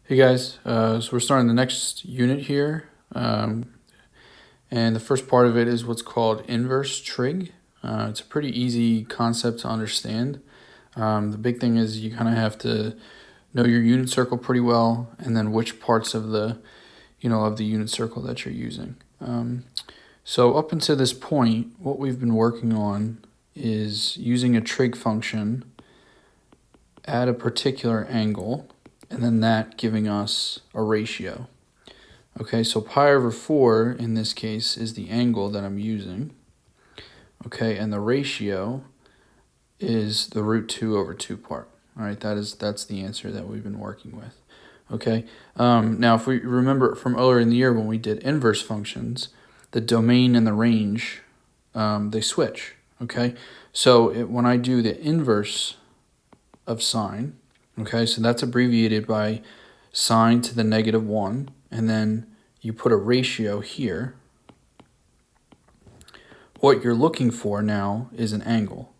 Hey guys, so we're starting the next unit here, and the first part of it is what's called inverse trig. It's a pretty easy concept to understand. The big thing is you kind of have to know your unit circle pretty well, and then which parts of the unit circle that you're using. So up until this point, what we've been working on is using a trig function at a particular angle, and then that giving us a ratio. Okay, so pi over 4 in this case is the angle that I'm using. Okay, and the ratio is the root 2 over 2 part. All right, that's the answer that we've been working with. Okay, now if we remember from earlier in the year when we did inverse functions, the domain and the range, they switch. Okay, so when I do the inverse of sine, okay, so that's abbreviated by sine to the -1, and then you put a ratio here. What you're looking for now is an angle.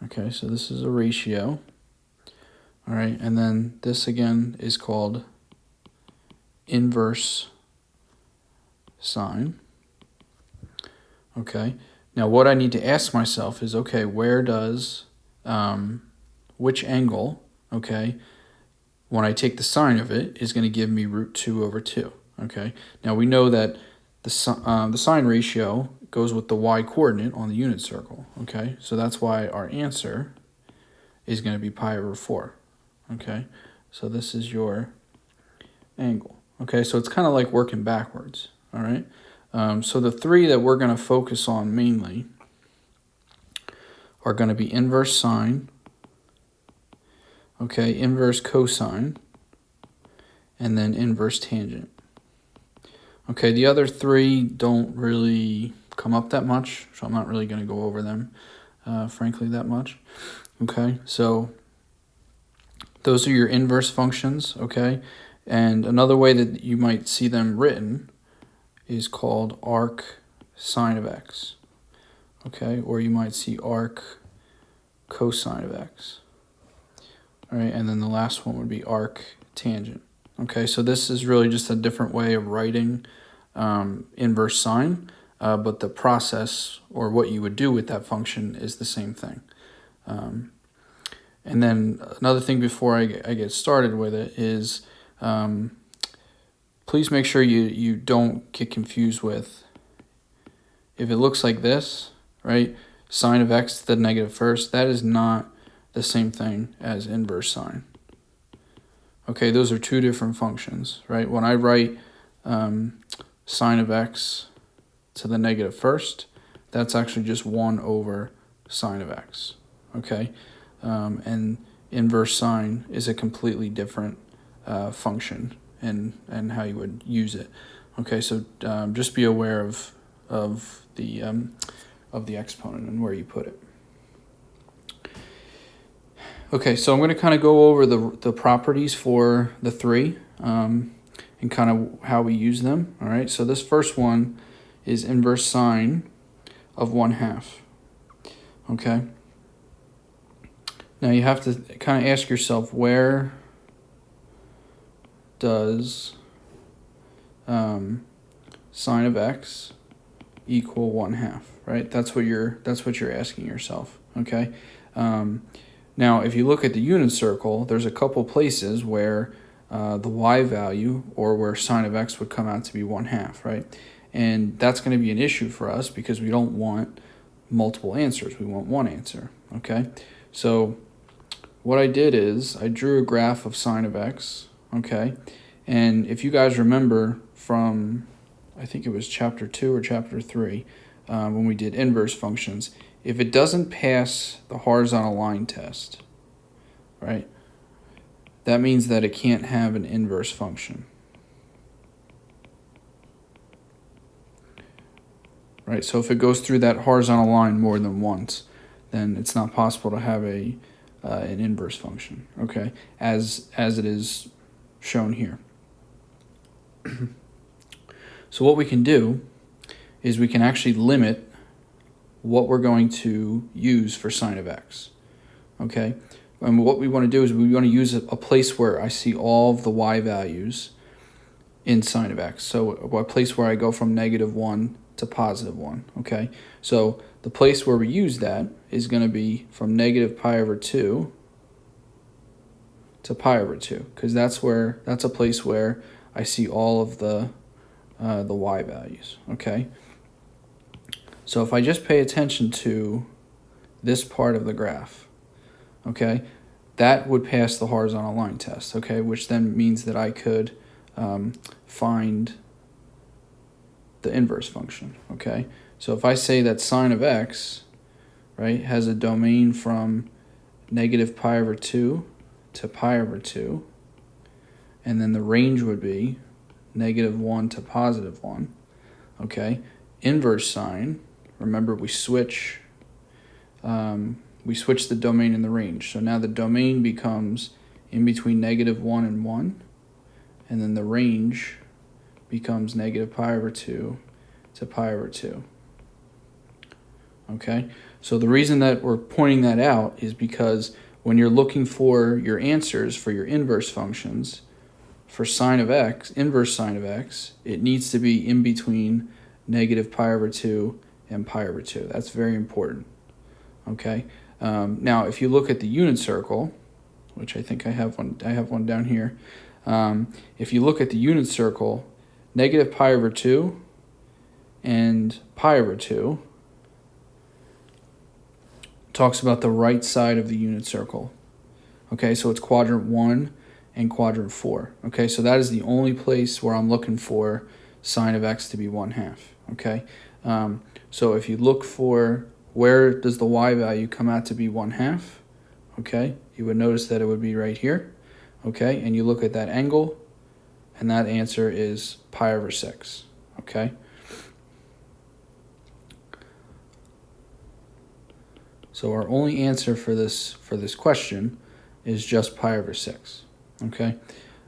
Okay, so this is a ratio. All right, and then this again is called inverse sine. Okay, now what I need to ask myself is, okay, where does, which angle, okay, when I take the sine of it, is going to give me root 2 over 2. Okay. Now we know that the sine ratio goes with the y coordinate on the unit circle. Okay. So that's why our answer is going to be pi over 4. Okay. So this is your angle. Okay. So it's kind of like working backwards. All right. So the three that we're going to focus on mainly are going to be inverse sine, okay, inverse cosine, and then inverse tangent. Okay, the other three don't really come up that much, so I'm not really going to go over them, frankly, that much. Okay, so those are your inverse functions, okay? And another way that you might see them written is called arc sine of x, okay? Or you might see arc cosine of x. All right, and then the last one would be arc tangent. Okay, so this is really just a different way of writing inverse sine, but the process or what you would do with that function is the same thing. And then another thing before I get started with it is please make sure you don't get confused with, if it looks like this, right, sine of x to the negative first, that is not the same thing as inverse sine. Okay, those are two different functions, right? When I write sine of x to the negative first, that's actually just 1 over sine of x, okay? And inverse sine is a completely different function and how you would use it. Okay, so just be aware of the exponent and where you put it. Okay, so I'm going to kind of go over the properties for the three and kind of how we use them. All right, so this first one is inverse sine of 1/2. Okay. Now you have to kind of ask yourself, where does sine of x equal 1/2? Right, that's what you're asking yourself. Okay. Now, if you look at the unit circle, there's a couple places where the y value, or where sine of x would come out to be 1/2, right? And that's going to be an issue for us because we don't want multiple answers. We want one answer, okay? So what I did is I drew a graph of sine of x, okay? And if you guys remember from, I think it was chapter 2 or chapter 3, when we did inverse functions, if it doesn't pass the horizontal line test, right, that means that it can't have an inverse function. Right, so if it goes through that horizontal line more than once, then it's not possible to have an inverse function, okay, as it is shown here. So what we can do is we can actually limit what we're going to use for sine of x, okay? And what we want to do is we want to use a place where I see all of the y values in sine of x. So a place where I go from -1 to +1, okay? So the place where we use that is going to be from -pi/2 to pi/2, because that's a place where I see all of the y values, okay? So if I just pay attention to this part of the graph, okay, that would pass the horizontal line test, okay, which then means that I could find the inverse function, okay? So if I say that sine of x, right, has a domain from -pi/2 to pi/2, and then the range would be -1 to +1, okay? Inverse sine, remember we switch the domain and the range. So now the domain becomes in between -1 and 1, and then the range becomes -pi/2 to pi/2. Okay, so the reason that we're pointing that out is because when you're looking for your answers for your inverse functions, for sine of x, inverse sine of x, it needs to be in between -pi/2 and pi/2. That's very important. Okay. Now, if you look at the unit circle, which I think I have one down here. If you look at the unit circle, -pi/2 and pi/2 talks about the right side of the unit circle. Okay, so it's quadrant 1 and quadrant 4. Okay, so that is the only place where I'm looking for sine of x to be 1/2. Okay, so if you look for where does the y value come out to be 1/2, okay, you would notice that it would be right here. Okay, and you look at that angle, and that answer is pi/6. Okay. So our only answer for this question is just pi/6. Okay.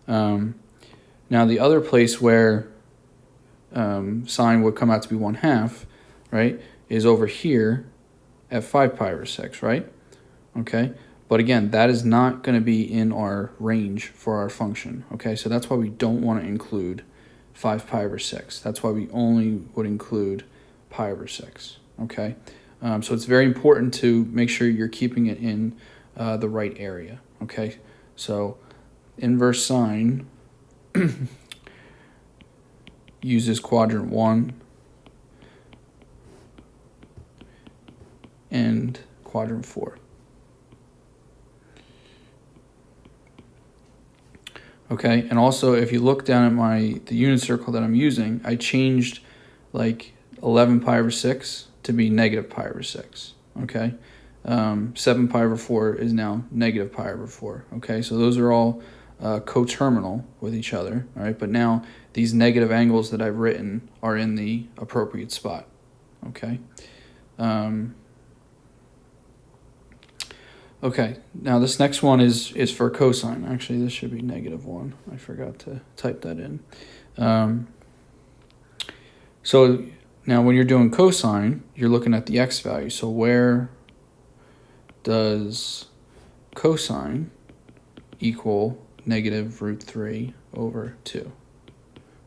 Now the other place where sine would come out to be 1/2, right, is over here at 5pi/6, right? Okay. But again, that is not going to be in our range for our function. Okay, so that's why we don't want to include 5pi/6. That's why we only would include pi/6. Okay. So it's very important to make sure you're keeping it in the right area. Okay, so inverse sine uses quadrant 1 and quadrant 4. Okay, and also if you look down at the unit circle that I'm using, I changed like 11pi/6 to be -pi/6. Okay, 7pi/4 is now -pi/4. Okay, so those are all coterminal with each other. All right, but now these negative angles that I've written are in the appropriate spot. Okay. Okay, now this next one is for cosine. Actually, this should be -1. I forgot to type that in. So now when you're doing cosine, you're looking at the x value. So where does cosine equal -√3/2?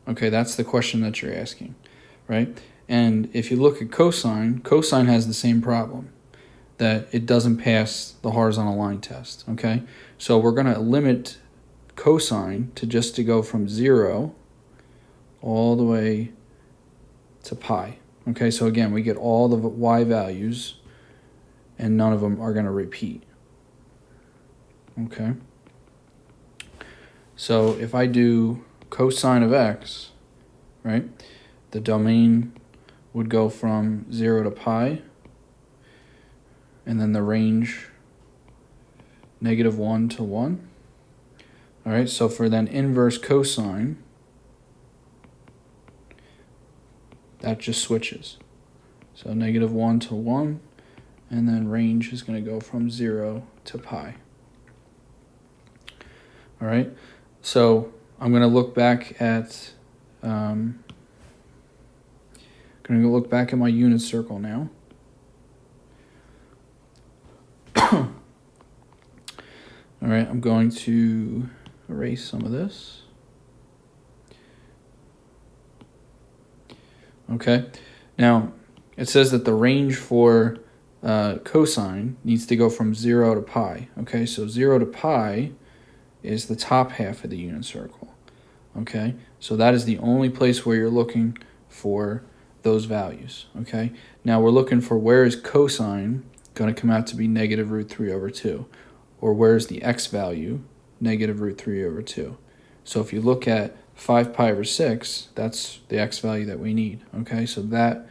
Okay, that's the question that you're asking, right? And if you look at cosine has the same problem, that it doesn't pass the horizontal line test, okay? So we're going to limit cosine to go from 0 all the way to pi. Okay, so again, we get all the y values, and none of them are going to repeat. Okay? So if I do cosine of x, right, the domain would go from 0 to pi, and then the range -1 to 1. All right, so for then inverse cosine, that just switches. So -1 to 1, and then range is going to go from 0 to pi. All right, so I'm going to look back at my unit circle now. right, I'm going to erase some of this. Okay, now it says that the range for cosine needs to go from 0 to pi. Okay, so 0 to pi is the top half of the unit circle. Okay, so that is the only place where you're looking for those values. Okay, now we're looking for where is cosine going to come out to be negative root 3 over 2, or where is the x value negative root 3 over 2. So if you look at 5 pi over 6, that's the x value that we need. Okay, so that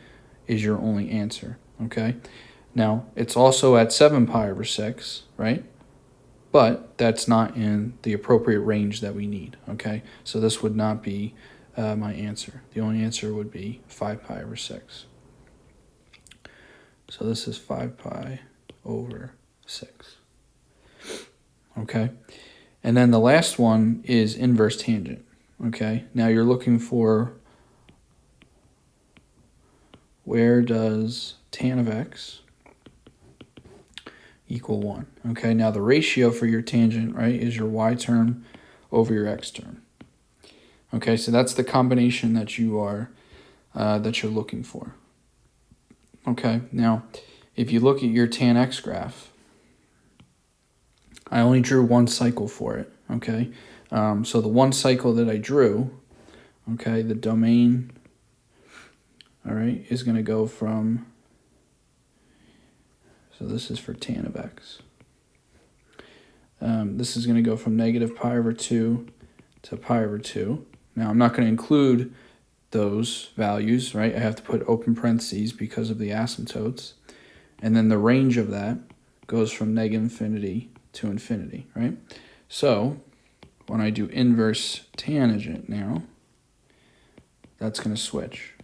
is your only answer. Okay, now it's also at 7 pi over 6, right? But that's not in the appropriate range that we need, okay? So this would not be my answer. The only answer would be 5 pi over 6. So this is 5 pi over 6, okay? And then the last one is inverse tangent, okay? Now you're looking for where does tan of x equal 1. Okay, now the ratio for your tangent, right, is your y term over your x term. Okay, so that's the combination that you're looking for. Okay, now if you look at your tan x graph, I only drew one cycle for it. Okay, so the one cycle that I drew, okay, the domain, all right, is going to go from. So this is for tan of x. This is going to go from negative pi over 2 to pi over 2. Now, I'm not going to include those values, right? I have to put open parentheses because of the asymptotes. And then the range of that goes from negative infinity to infinity, right? So when I do inverse tangent now, that's going to switch.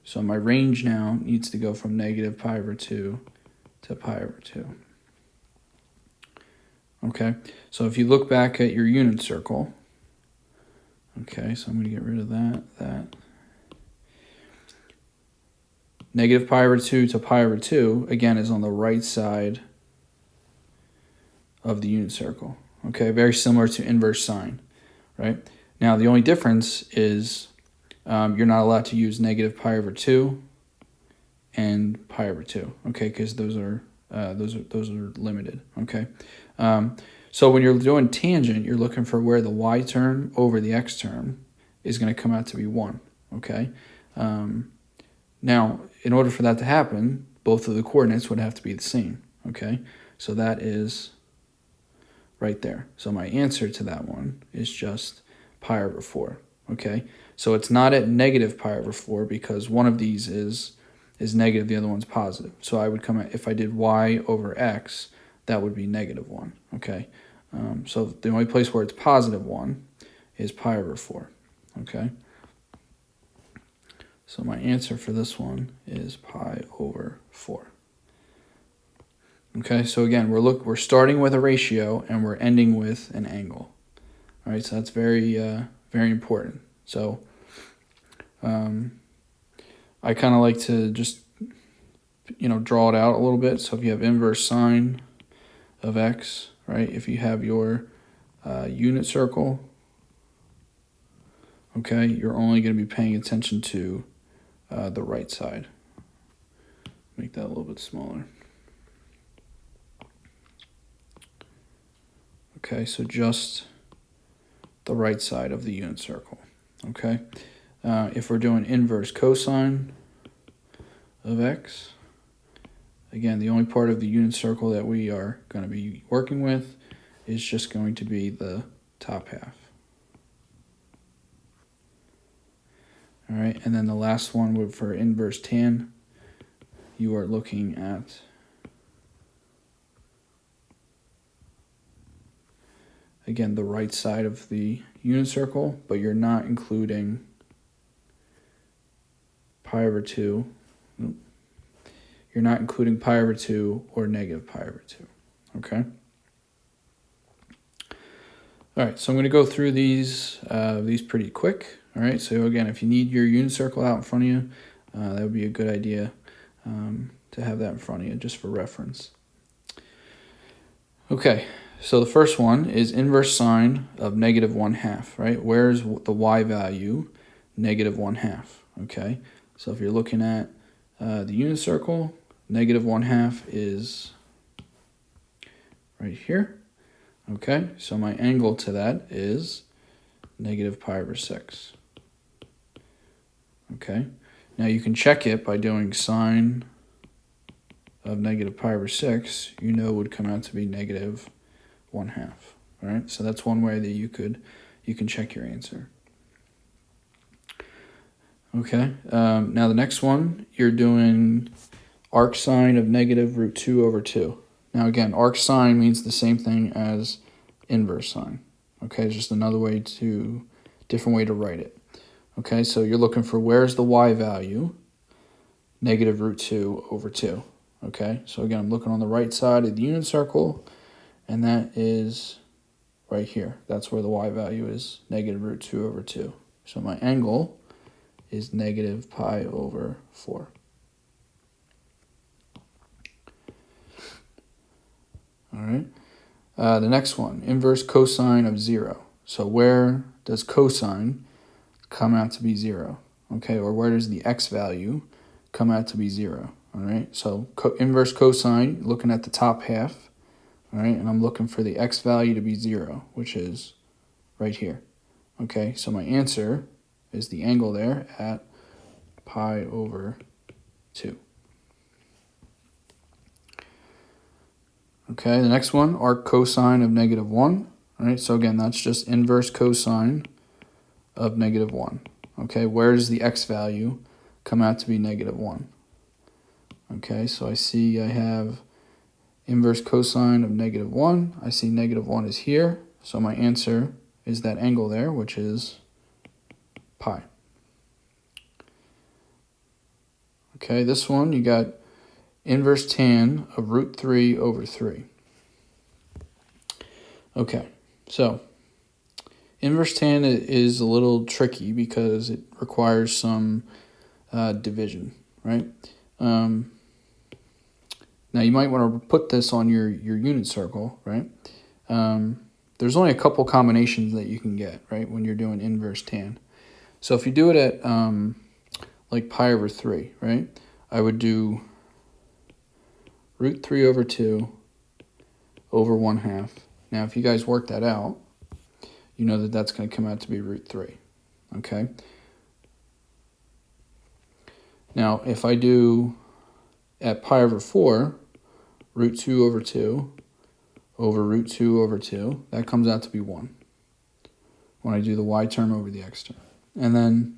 So my range now needs to go from negative pi over 2 to pi over 2. Okay, so if you look back at your unit circle, okay, so I'm going to get rid of that. Negative pi over 2 to pi over 2, again, is on the right side of the unit circle. Okay, very similar to inverse sine, right? Now, the only difference is you're not allowed to use negative pi over 2 and pi over 2, okay, because those are limited, okay? So when you're doing tangent, you're looking for where the y term over the x term is going to come out to be 1, okay? Now, in order for that to happen, both of the coordinates would have to be the same, okay? So that is right there. So my answer to that one is just pi over 4, okay? So it's not at negative pi over 4 because one of these is negative, the other one's positive. So I would come at, if I did y over x, that would be negative 1, okay? So the only place where it's positive 1 is pi over 4, okay? So my answer for this one is pi over 4. Okay, so again, we're starting with a ratio and we're ending with an angle. All right, so that's very important. So I kind of like to just draw it out a little bit. So if you have inverse sine of x, right? If you have your unit circle, okay, you're only going to be paying attention to the right side. Make that a little bit smaller. Okay, so just the right side of the unit circle. Okay, if we're doing inverse cosine of x, again, the only part of the unit circle that we are going to be working with is just going to be the top half. All right, and then the last one would, for inverse tan, you are looking at again the right side of the unit circle, but you're not including pi over 2. Nope. You're not including pi over 2 or negative pi over 2. Okay? All right, so I'm going to go through these pretty quick. All right, so again, if you need your unit circle out in front of you, that would be a good idea to have that in front of you just for reference. Okay, so the first one is inverse sine of negative 1/2, right? Where's the y value? Negative 1/2, okay? So if you're looking at the unit circle, negative 1/2 is right here, okay? So my angle to that is negative pi over 6, okay? Now you can check it by doing sine of negative pi over 6, you know would come out to be negative 1/2. All right, so that's one way that you can check your answer. Okay, now the next one, you're doing arc sine of negative root 2 over 2. Now again, arc sine means the same thing as inverse sine. Okay, it's just another way different way to write it. Okay, so you're looking for where's the y value? Negative root 2 over 2. Okay, so again, I'm looking on the right side of the unit circle, and that is right here. That's where the y value is, negative root 2 over 2. So my angle is negative pi over 4. All right. The next one, inverse cosine of 0. So where does cosine come out to be 0? Okay, or where does the x value come out to be 0? All right, so inverse cosine, looking at the top half, all right, and I'm looking for the x value to be 0, which is right here. Okay, so my answer is the angle there at pi over 2. Okay, the next one, arc cosine of negative 1. All right, so again, that's just inverse cosine of negative 1. Okay, where does the x value come out to be negative 1? Okay, so I see I have inverse cosine of negative 1. I see negative 1 is here. So my answer is that angle there, which is pi. Okay, this one, you got inverse tan of root 3 over 3. Okay, so inverse tan is a little tricky because it requires some division, right? Now you might want to put this on your unit circle, right? There's only a couple combinations that you can get, right, when you're doing inverse tan. So if you do it at like pi over 3, right, I would do root 3 over 2 over 1/2. Now if you guys work that out, you know that that's going to come out to be root 3, okay? Now if I do at pi over 4, root 2 over 2 over root 2 over 2, that comes out to be 1 when I do the y term over the x term. And then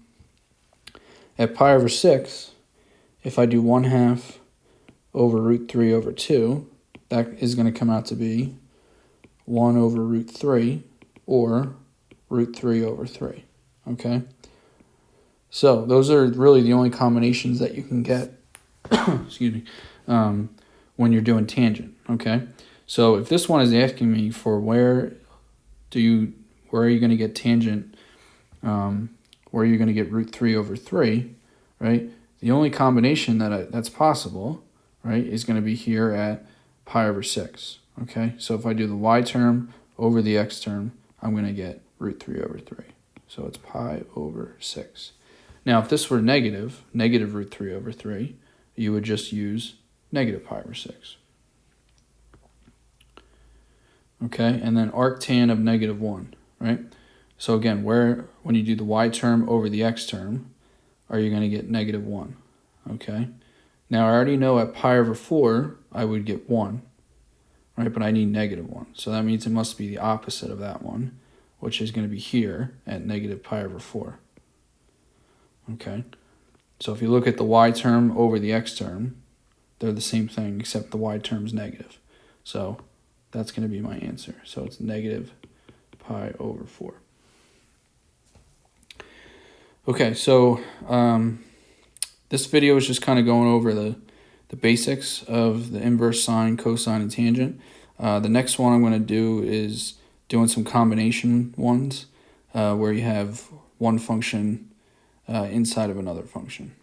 at pi over 6, if I do 1/2 over root 3 over 2, that is going to come out to be 1 over root 3 or root 3 over 3, okay? So those are really the only combinations that you can get excuse me, when you're doing tangent, okay? So if this one is asking me for where are you going to get tangent, where are you going to get root 3 over 3, right? The only combination that's possible, right, is going to be here at pi over 6, okay? So if I do the y term over the x term, I'm going to get root 3 over 3. So it's pi over 6. Now, if this were negative root 3 over 3, you would just use negative pi over 6. Okay, and then arc tan of negative 1, right? So again, when you do the y term over the x term, are you going to get negative 1? Okay, now I already know at pi over 4, I would get 1, right? But I need negative 1. So that means it must be the opposite of that one, which is going to be here at negative pi over 4. Okay, so if you look at the y term over the x term, they're the same thing except the y term's negative. So that's going to be my answer. So it's negative pi over 4. Okay, so this video is just kind of going over the basics of the inverse sine, cosine, and tangent. The next one I'm going to do is doing some combination ones where you have one function inside of another function.